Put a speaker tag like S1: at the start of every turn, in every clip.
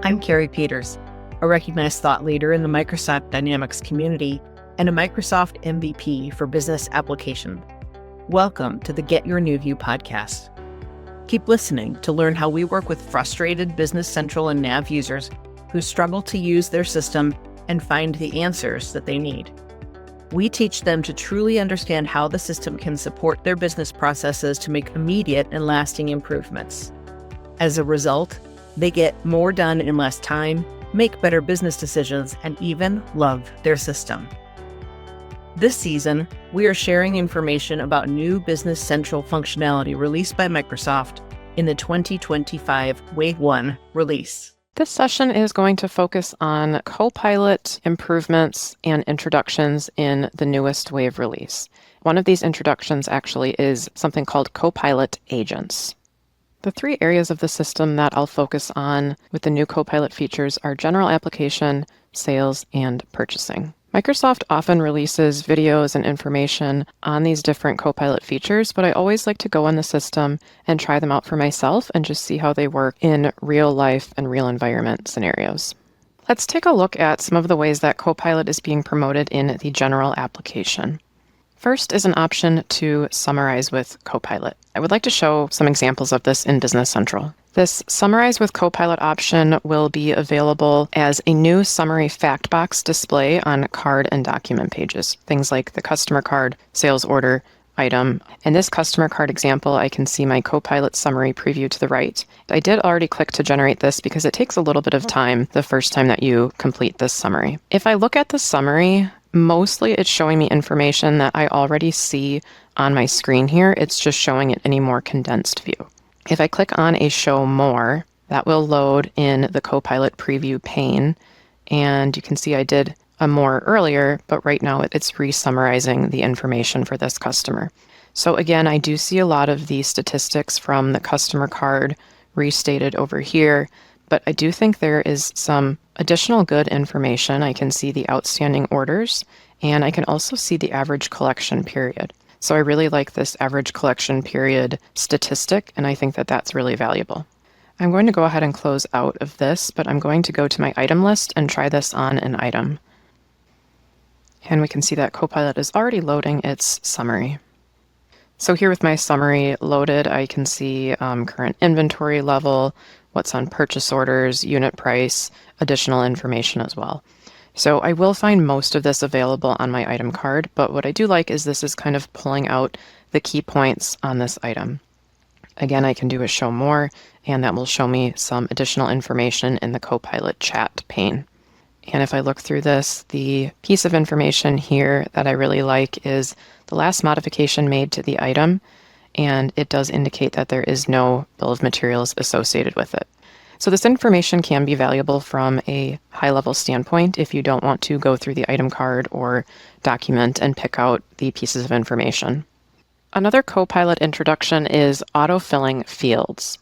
S1: I'm Carrie Peters, a recognized thought leader in the Microsoft Dynamics community and a Microsoft MVP for business application. Welcome to the Get Your New View podcast. Keep listening to learn how we work with frustrated Business Central and Nav users who struggle to use their system and find the answers that they need. We teach them to truly understand how the system can support their business processes to make immediate and lasting improvements. As a result, they get more done in less time, make better business decisions, and even love their system. This season, we are sharing information about new Business Central functionality released by Microsoft in the 2025 Wave 1 release.
S2: This session is going to focus on Copilot improvements and introductions in the newest Wave release. One of these introductions actually is something called Copilot Agents. The three areas of the system that I'll focus on with the new Copilot features are general application, sales, and purchasing. Microsoft often releases videos and information on these different Copilot features, but I always like to go in the system and try them out for myself and just see how they work in real life and real environment scenarios. Let's take a look at some of the ways that Copilot is being promoted in the general application. First is an option to summarize with Copilot. I would like to show some examples of this in Business Central. This Summarize with Copilot option will be available as a new summary fact box display on card and document pages, things like the customer card, sales order, item. In this customer card example, I can see my Copilot summary preview to the right. I did already click to generate this because it takes a little bit of time the first time that you complete this summary. If I look at the summary, mostly it's showing me information that I already see on my screen here. It's just showing it in a more condensed view. If I click on a Show More, that will load in the Copilot preview pane. And you can see I did a More earlier, but right now it's re-summarizing the information for this customer. So again, I do see a lot of the statistics from the customer card restated over here, but I do think there is some additional good information. I can see the outstanding orders, and I can also see the average collection period. So I really like this average collection period statistic, and I think that that's really valuable. I'm going to go ahead and close out of this, but I'm going to go to my item list and try this on an item. And we can see that Copilot is already loading its summary. So here with my summary loaded, I can see current inventory level, what's on purchase orders, unit price, additional information as well. So I will find most of this available on my item card, but what I do like is this is kind of pulling out the key points on this item. Again, I can do a Show More, and that will show me some additional information in the Copilot chat pane. And if I look through this, the piece of information here that I really like is the last modification made to the item, and it does indicate that there is no bill of materials associated with it. So this information can be valuable from a high-level standpoint if you don't want to go through the item card or document and pick out the pieces of information. Another Copilot introduction is autofilling fields.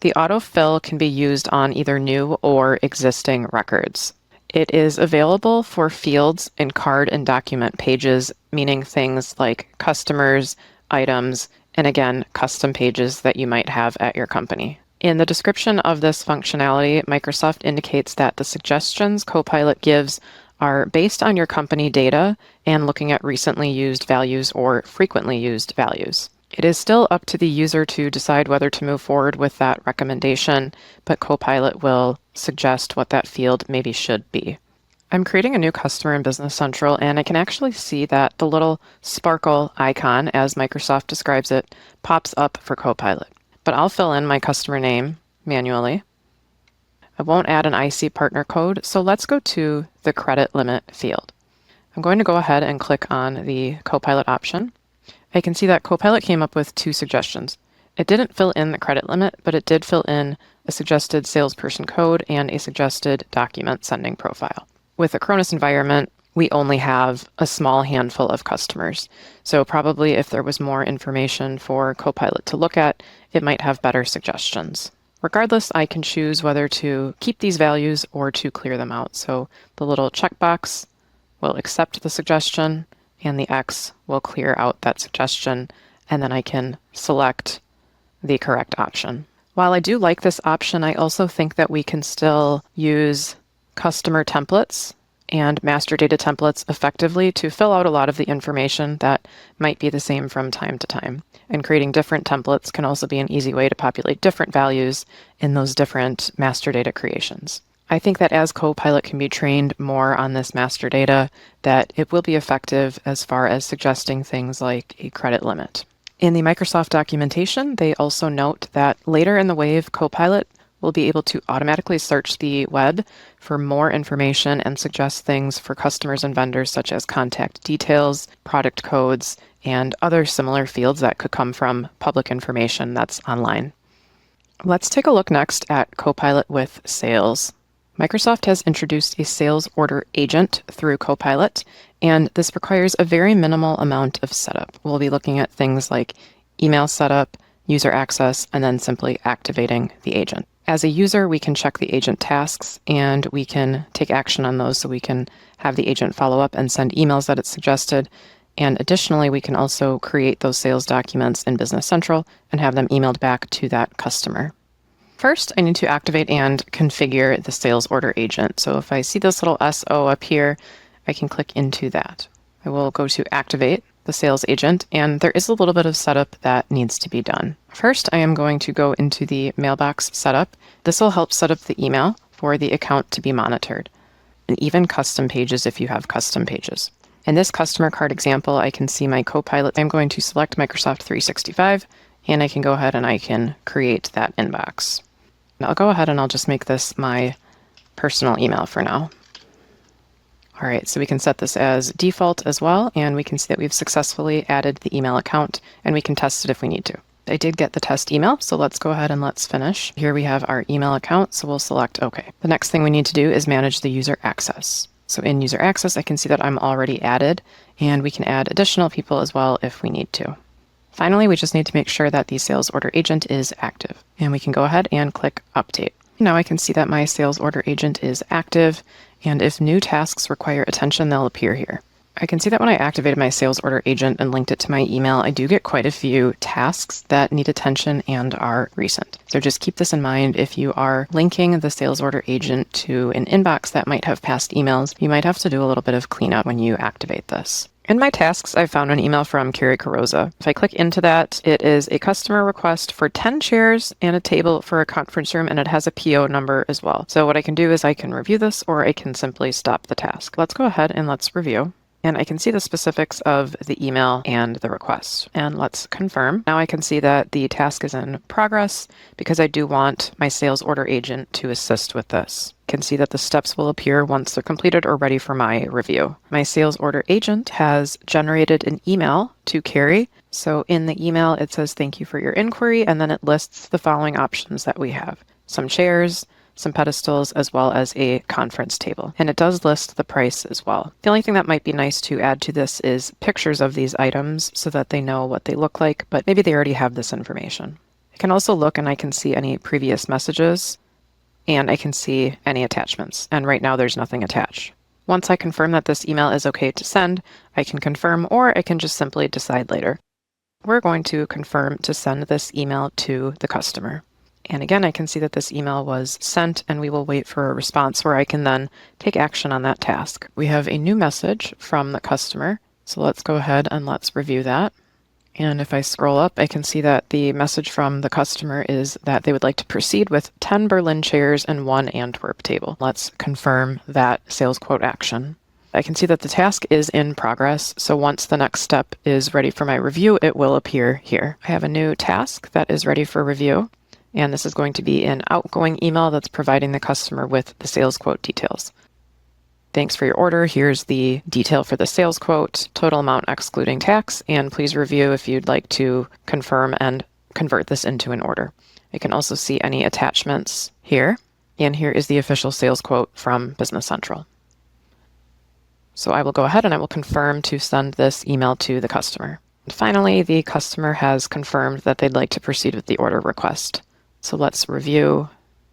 S2: The autofill can be used on either new or existing records. It is available for fields in card and document pages, meaning things like customers, items, and again, custom pages that you might have at your company. In the description of this functionality, Microsoft indicates that the suggestions Copilot gives are based on your company data and looking at recently used values or frequently used values. It is still up to the user to decide whether to move forward with that recommendation, but Copilot will suggest what that field maybe should be. I'm creating a new customer in Business Central, and I can actually see that the little sparkle icon, as Microsoft describes it, pops up for Copilot. But I'll fill in my customer name manually. I won't add an IC partner code, so let's go to the credit limit field. I'm going to go ahead and click on the Copilot option. I can see that Copilot came up with two suggestions. It didn't fill in the credit limit, but it did fill in a suggested salesperson code and a suggested document sending profile. With the Acronis environment, we only have a small handful of customers. So probably if there was more information for Copilot to look at, it might have better suggestions. Regardless, I can choose whether to keep these values or to clear them out. So the little checkbox will accept the suggestion, and the X will clear out that suggestion, and then I can select the correct option. While I do like this option, I also think that we can still use customer templates and master data templates effectively to fill out a lot of the information that might be the same from time to time. And creating different templates can also be an easy way to populate different values in those different master data creations. I think that as Copilot can be trained more on this master data, that it will be effective as far as suggesting things like a credit limit. In the Microsoft documentation, they also note that later in the wave, Copilot will be able to automatically search the web for more information and suggest things for customers and vendors such as contact details, product codes, and other similar fields that could come from public information that's online. Let's take a look next at Copilot with sales. Microsoft has introduced a sales order agent through Copilot, and this requires a very minimal amount of setup. We'll be looking at things like email setup, user access, and then simply activating the agent. As a user, we can check the agent tasks and we can take action on those so we can have the agent follow up and send emails that it's suggested. And additionally, we can also create those sales documents in Business Central and have them emailed back to that customer. First, I need to activate and configure the sales order agent. So if I see this little SO up here, I can click into that. I will go to activate the sales agent, and there is a little bit of setup that needs to be done. First, I am going to go into the mailbox setup. This will help set up the email for the account to be monitored, and even custom pages if you have custom pages. In this customer card example, I can see my Copilot. I'm going to select Microsoft 365, and I can go ahead and I can create that inbox. I'll go ahead and I'll just make this my personal email for now. All right, so we can set this as default as well, and we can see that we've successfully added the email account, and we can test it if we need to. I did get the test email, so let's go ahead and let's finish. Here we have our email account, so we'll select OK. The next thing we need to do is manage the user access. So in user access, I can see that I'm already added, and we can add additional people as well if we need to. Finally, we just need to make sure that the sales order agent is active, and we can go ahead and click update. Now I can see that my sales order agent is active, and if new tasks require attention, they'll appear here. I can see that when I activated my sales order agent and linked it to my email, I do get quite a few tasks that need attention and are recent. So just keep this in mind. If you are linking the sales order agent to an inbox that might have past emails, you might have to do a little bit of cleanup when you activate this. In my tasks, I found an email from Carrie Carosa. If I click into that, it is a customer request for 10 chairs and a table for a conference room, and it has a PO number as well. So what I can do is I can review this, or I can simply stop the task. Let's go ahead and let's review. And I can see the specifics of the email and the request. And let's confirm. Now I can see that the task is in progress because I do want my sales order agent to assist with this. I can see that the steps will appear once they're completed or ready for my review. My sales order agent has generated an email to Carrie. So in the email, it says, "Thank you for your inquiry," and then it lists the following options that we have: some chairs, some pedestals, as well as a conference table. And it does list the price as well. The only thing that might be nice to add to this is pictures of these items so that they know what they look like, but maybe they already have this information. I can also look and I can see any previous messages, and I can see any attachments. And right now there's nothing attached. Once I confirm that this email is okay to send, I can confirm, or I can just simply decide later. We're going to confirm to send this email to the customer. And again, I can see that this email was sent, and we will wait for a response where I can then take action on that task. We have a new message from the customer, so let's go ahead and let's review that. And if I scroll up, I can see that the message from the customer is that they would like to proceed with 10 Berlin chairs and 1 Antwerp table. Let's confirm that sales quote action. I can see that the task is in progress, so once the next step is ready for my review, it will appear here. I have a new task that is ready for review. And this is going to be an outgoing email that's providing the customer with the sales quote details. Thanks for your order. Here's the detail for the sales quote, total amount excluding tax, and please review if you'd like to confirm and convert this into an order. I can also see any attachments here, and here is the official sales quote from Business Central. So I will go ahead and I will confirm to send this email to the customer. And finally, the customer has confirmed that they'd like to proceed with the order request. So let's review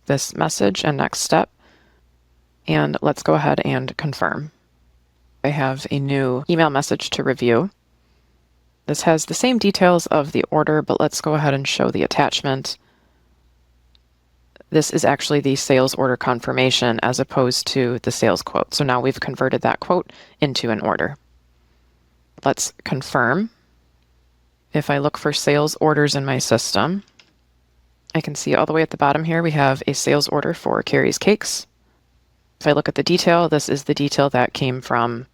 S2: this message and next step, and let's go ahead and confirm. I have a new email message to review. This has the same details of the order, but let's go ahead and show the attachment. This is actually the sales order confirmation as opposed to the sales quote. So now we've converted that quote into an order. Let's confirm. If I look for sales orders in my system, I can see all the way at the bottom here, we have a sales order for Carrie's Cakes. If I look at the detail, this is the detail that came from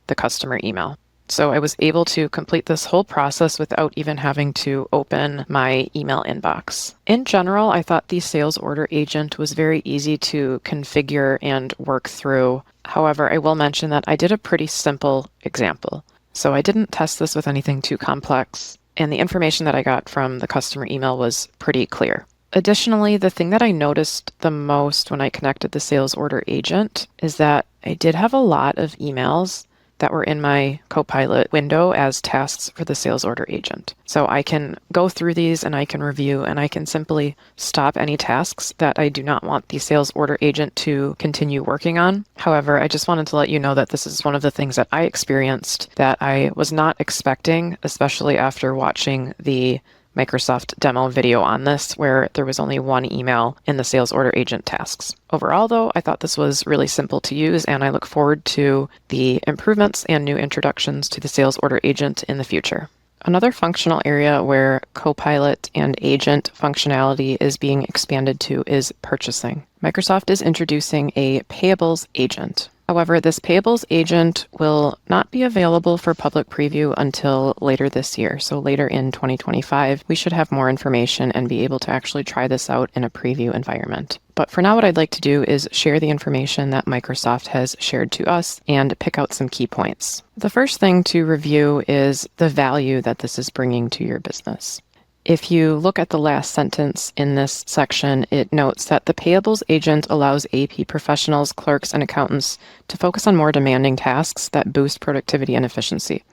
S2: the customer email. So I was able to complete this whole process without even having to open my email inbox. In general, I thought the sales order agent was very easy to configure and work through. However, I will mention that I did a pretty simple example. So I didn't test this with anything too complex, and the information that I got from the customer email was pretty clear. Additionally, the thing that I noticed the most when I connected the sales order agent is that I did have a lot of emails that were in my Copilot window as tasks for the sales order agent. So I can go through these and I can review and I can simply stop any tasks that I do not want the sales order agent to continue working on. However, I just wanted to let you know that this is one of the things that I experienced that I was not expecting, especially after watching the Microsoft demo video on this, where there was only one email in the sales order agent tasks. Overall, though, I thought this was really simple to use, and I look forward to the improvements and new introductions to the sales order agent in the future. Another functional area where Copilot and agent functionality is being expanded to is purchasing. Microsoft is introducing a payables agent. However, this payables agent will not be available for public preview until later this year. So later in 2025, we should have more information and be able to actually try this out in a preview environment. But for now, what I'd like to do is share the information that Microsoft has shared to us and pick out some key points. The first thing to review is the value that this is bringing to your business. If you look at the last sentence in this section, it notes that the payables agent allows AP professionals, clerks, and accountants to focus on more demanding tasks that boost productivity and efficiency.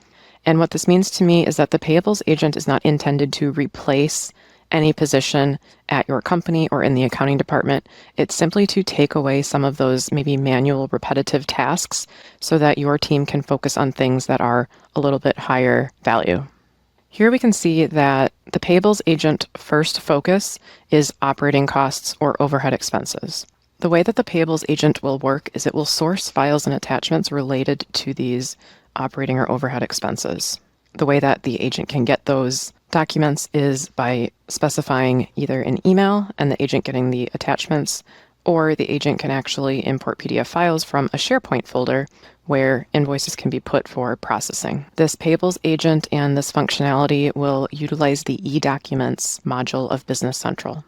S2: And what this means to me is that the payables agent is not intended to replace any position at your company or in the accounting department. It's simply to take away some of those maybe manual repetitive tasks so that your team can focus on things that are a little bit higher value. Here we can see that the payables agent first focus is operating costs or overhead expenses. The way that the payables agent will work is it will source files and attachments related to these operating or overhead expenses. The way that the agent can get those documents is by specifying either an email and the agent getting the attachments, or the agent can actually import PDF files from a SharePoint folder where invoices can be put for processing. This payables agent and this functionality will utilize the eDocuments module of Business Central.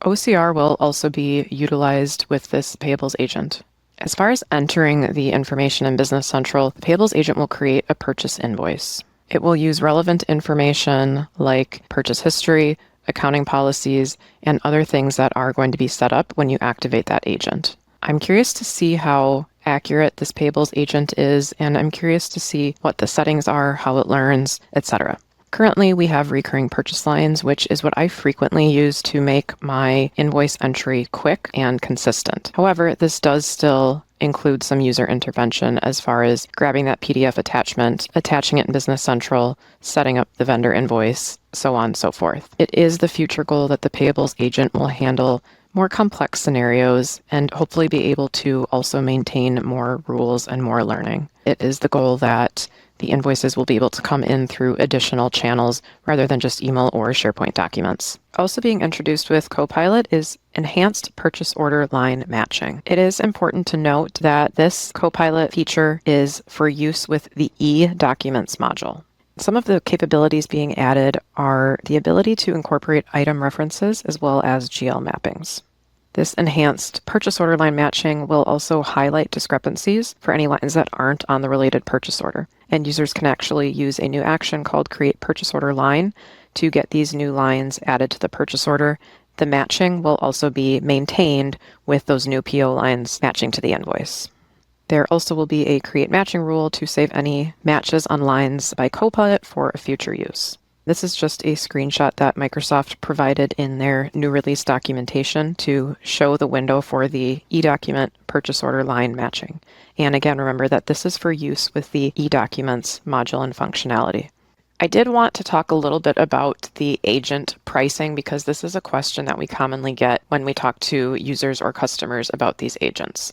S2: OCR will also be utilized with this payables agent. As far as entering the information in Business Central, the payables agent will create a purchase invoice. It will use relevant information like purchase history, accounting policies, and other things that are going to be set up when you activate that agent. I'm curious to see how accurate this payables agent is, and I'm curious to see what the settings are, how it learns, etc. Currently, we have recurring purchase lines, which is what I frequently use to make my invoice entry quick and consistent. However, this does still include some user intervention as far as grabbing that PDF attachment, attaching it in Business Central, setting up the vendor invoice, so on and so forth. It is the future goal that the payables agent will handle more complex scenarios and hopefully be able to also maintain more rules and more learning. It is the goal that the invoices will be able to come in through additional channels rather than just email or SharePoint documents. Also being introduced with Copilot is enhanced purchase order line matching. It is important to note that this Copilot feature is for use with the eDocuments module. Some of the capabilities being added are the ability to incorporate item references as well as GL mappings. This enhanced purchase order line matching will also highlight discrepancies for any lines that aren't on the related purchase order. And users can actually use a new action called Create Purchase Order Line to get these new lines added to the purchase order. The matching will also be maintained with those new PO lines matching to the invoice. There also will be a Create Matching rule to save any matches on lines by Copilot for a future use. This is just a screenshot that Microsoft provided in their new release documentation to show the window for the eDocument purchase order line matching. And again, remember that this is for use with the eDocuments module and functionality. I did want to talk a little bit about the agent pricing because this is a question that we commonly get when we talk to users or customers about these agents.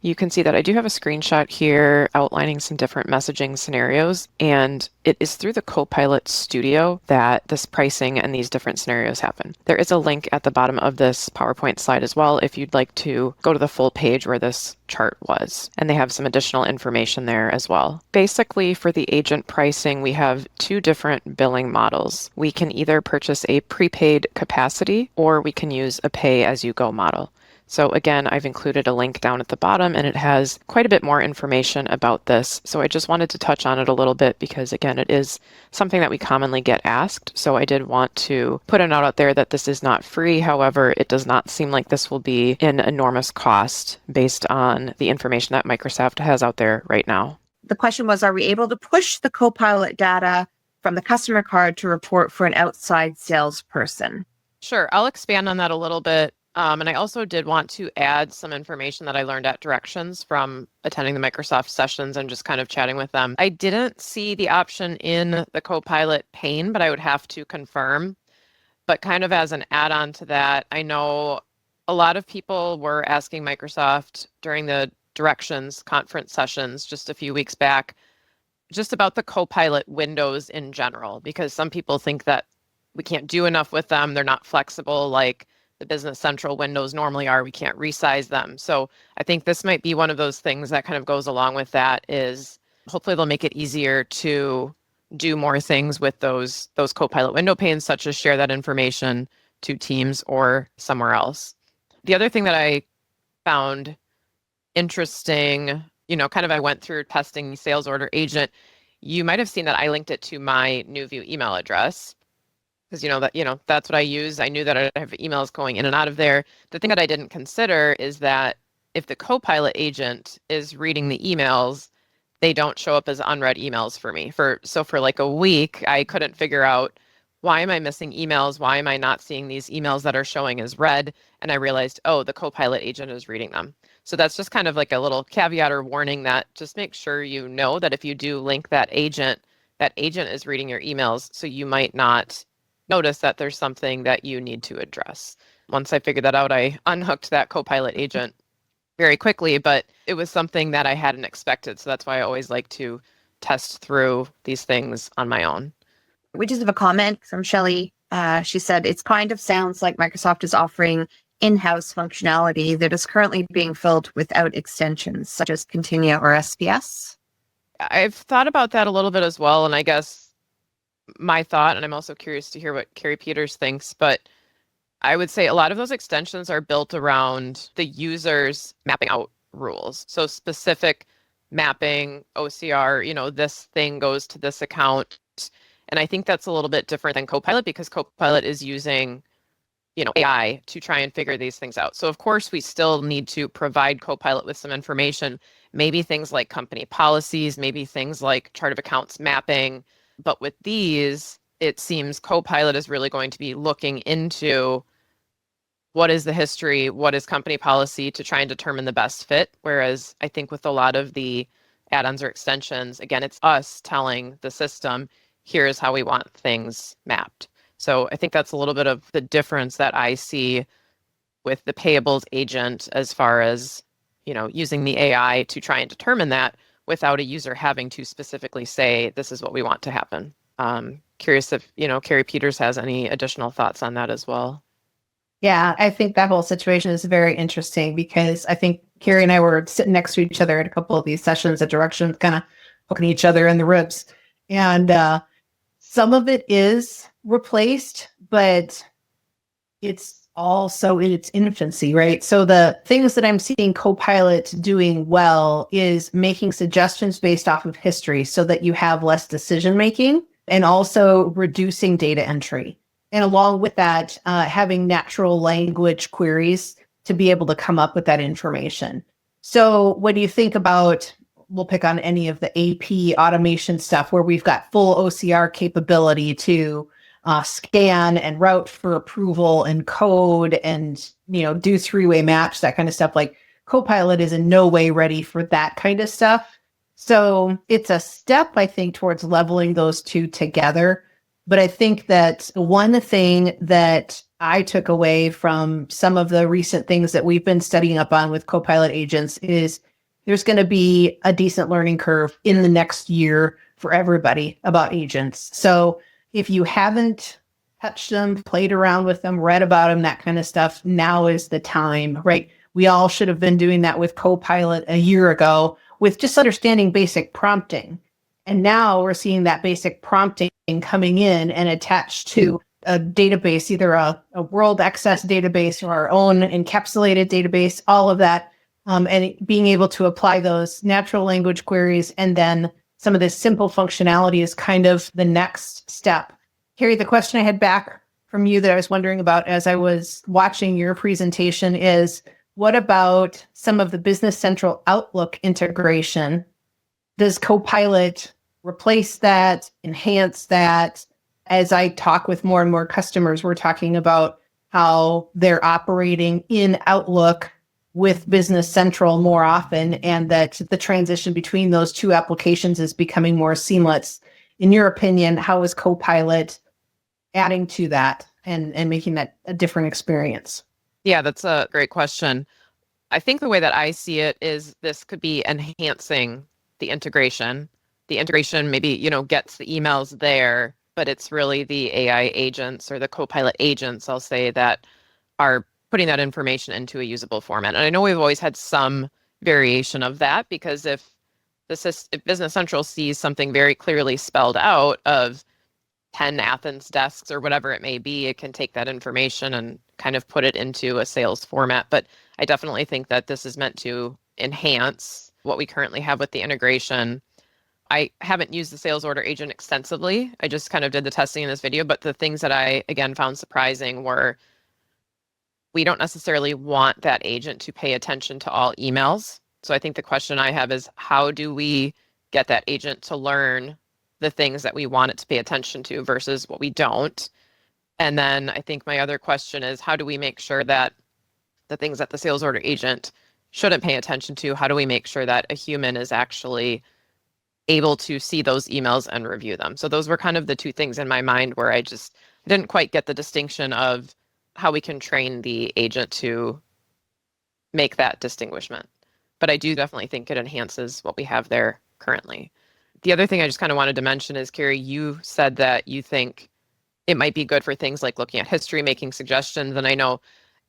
S2: You can see that I do have a screenshot here outlining some different messaging scenarios, and it is through the Copilot Studio that this pricing and these different scenarios happen. There is a link at the bottom of this PowerPoint slide as well if you'd like to go to the full page where this chart was, and they have some additional information there as well. Basically, for the agent pricing, we have two different billing models. We can either purchase a prepaid capacity or we can use a pay-as-you-go model. So again, I've included a link down at the bottom and it has quite a bit more information about this. So I just wanted to touch on it a little bit because again, it is something that we commonly get asked. So I did want to put a note out there that this is not free. However, it does not seem like this will be an enormous cost based on the information that Microsoft has out there right now.
S3: The question was, are we able to push the Copilot data from the customer card to report for an outside salesperson?
S2: Sure. I'll expand on that a little bit. And I also did want to add some information that I learned at Directions from attending the Microsoft sessions and just kind of chatting with them. I didn't see the option in the Copilot pane, but I would have to confirm. But kind of as an add-on to that, I know a lot of people were asking Microsoft during the Directions conference sessions just a few weeks back, just about the Copilot windows in general, because some people think that we can't do enough with them. They're not flexible like the Business Central windows normally are. We can't resize them. So I think this might be one of those things that kind of goes along with that is hopefully they'll make it easier to do more things with those Copilot window panes, such as share that information to Teams or somewhere else. The other thing that I found interesting, kind of I went through testing Sales Order Agent. You might have seen that I linked it to my NewView email address. Because that's what I use. I knew that I have emails going in and out of there. The thing that I didn't consider is that if the Copilot agent is reading the emails, they don't show up as unread emails for me. For like a week, I couldn't figure out why am I missing emails? Why am I not seeing these emails that are showing as read? And I realized, oh, the Copilot agent is reading them. So that's just kind of like a little caveat or warning that just make sure you know that if you do link that agent is reading your emails. So you might not notice that there's something that you need to address. Once I figured that out, I unhooked that Copilot agent very quickly, but it was something that I hadn't expected. So that's why I always like to test through these things on my own.
S3: We just have a comment from Shelley. She said, it kind of sounds like Microsoft is offering in-house functionality that is currently being filled without extensions, such as Continua or SPS.
S2: I've thought about that a little bit as well, and I guess my thought, and I'm also curious to hear what Carrie Peters thinks, but I would say a lot of those extensions are built around the users mapping out rules. So specific mapping, OCR, this thing goes to this account. And I think that's a little bit different than Copilot because Copilot is using, AI to try and figure these things out. So of course, we still need to provide Copilot with some information, maybe things like company policies, maybe things like chart of accounts mapping. But with these, it seems Copilot is really going to be looking into what is the history, what is company policy to try and determine the best fit. Whereas I think with a lot of the add-ons or extensions, again, it's us telling the system, here's how we want things mapped. So I think that's a little bit of the difference that I see with the payables agent as far as, using the AI to try and determine that without a user having to specifically say, this is what we want to happen. Curious if, Carrie Peters has any additional thoughts on that as well.
S4: Yeah, I think that whole situation is very interesting because I think Carrie and I were sitting next to each other at a couple of these sessions at Directions, kind of poking each other in the ribs. And some of it is replaced, but it's also in its infancy, right? So the things that I'm seeing Copilot doing well is making suggestions based off of history so that you have less decision making and also reducing data entry. And along with that, having natural language queries to be able to come up with that information. So when you think about, we'll pick on any of the AP automation stuff where we've got full OCR capability to scan and route for approval and code and, do three-way match, that kind of stuff. Like Copilot is in no way ready for that kind of stuff. So it's a step, I think, towards leveling those two together. But I think that one thing that I took away from some of the recent things that we've been studying up on with Copilot agents is there's going to be a decent learning curve in the next year for everybody about agents. So if you haven't touched them, played around with them, read about them, that kind of stuff, now is the time, right? We all should have been doing that with Copilot a year ago with just understanding basic prompting. And now we're seeing that basic prompting coming in and attached to a database, either a world access database or our own encapsulated database, all of that, and being able to apply those natural language queries. And then some of this simple functionality is kind of the next step. Carrie, the question I had back from you that I was wondering about as I was watching your presentation is, what about some of the Business Central Outlook integration? Does Copilot replace that, enhance that? As I talk with more and more customers, we're talking about how they're operating in Outlook with Business Central more often, and that the transition between those two applications is becoming more seamless. In your opinion, how is Copilot adding to that and making that a different experience?
S2: Yeah, that's a great question. I think the way that I see it is this could be enhancing the integration. The integration maybe, gets the emails there, but it's really the AI agents or the Copilot agents, I'll say, that are putting that information into a usable format. And I know we've always had some variation of that, because if Business Central sees something very clearly spelled out of 10 Athens desks or whatever it may be, it can take that information and kind of put it into a sales format. But I definitely think that this is meant to enhance what we currently have with the integration. I haven't used the sales order agent extensively. I just kind of did the testing in this video, but the things that I, again, found surprising were we don't necessarily want that agent to pay attention to all emails. So I think the question I have is, how do we get that agent to learn the things that we want it to pay attention to versus what we don't? And then I think my other question is, how do we make sure that the things that the sales order agent shouldn't pay attention to, how do we make sure that a human is actually able to see those emails and review them? So those were kind of the two things in my mind where I just didn't quite get the distinction of how we can train the agent to make that distinguishment. But I do definitely think it enhances what we have there currently. The other thing I just kind of wanted to mention is, Carrie, you said that you think it might be good for things like looking at history, making suggestions. And I know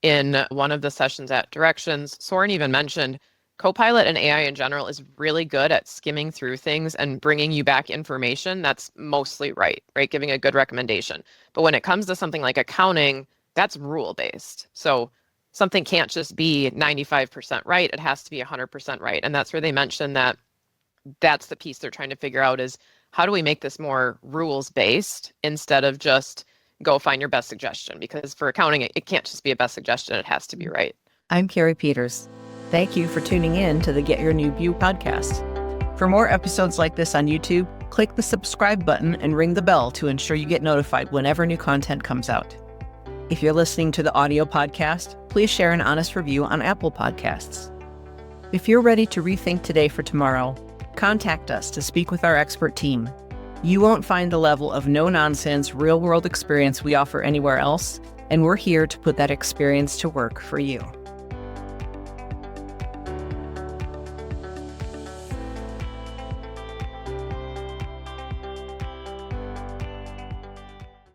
S2: in one of the sessions at Directions, Soren even mentioned Copilot and AI in general is really good at skimming through things and bringing you back information that's mostly right? Giving a good recommendation. But when it comes to something like accounting, that's rule-based. So something can't just be 95% right. It has to be 100% right. And that's where they mentioned that that's the piece they're trying to figure out is, how do we make this more rules-based instead of just go find your best suggestion? Because for accounting, it can't just be a best suggestion. It has to be right.
S1: I'm Carrie Peters. Thank you for tuning in to the Get Your New View podcast. For more episodes like this on YouTube, click the subscribe button and ring the bell to ensure you get notified whenever new content comes out. If you're listening to the audio podcast, please share an honest review on Apple Podcasts. If you're ready to rethink today for tomorrow, contact us to speak with our expert team. You won't find the level of no-nonsense, real-world experience we offer anywhere else, and we're here to put that experience to work for you.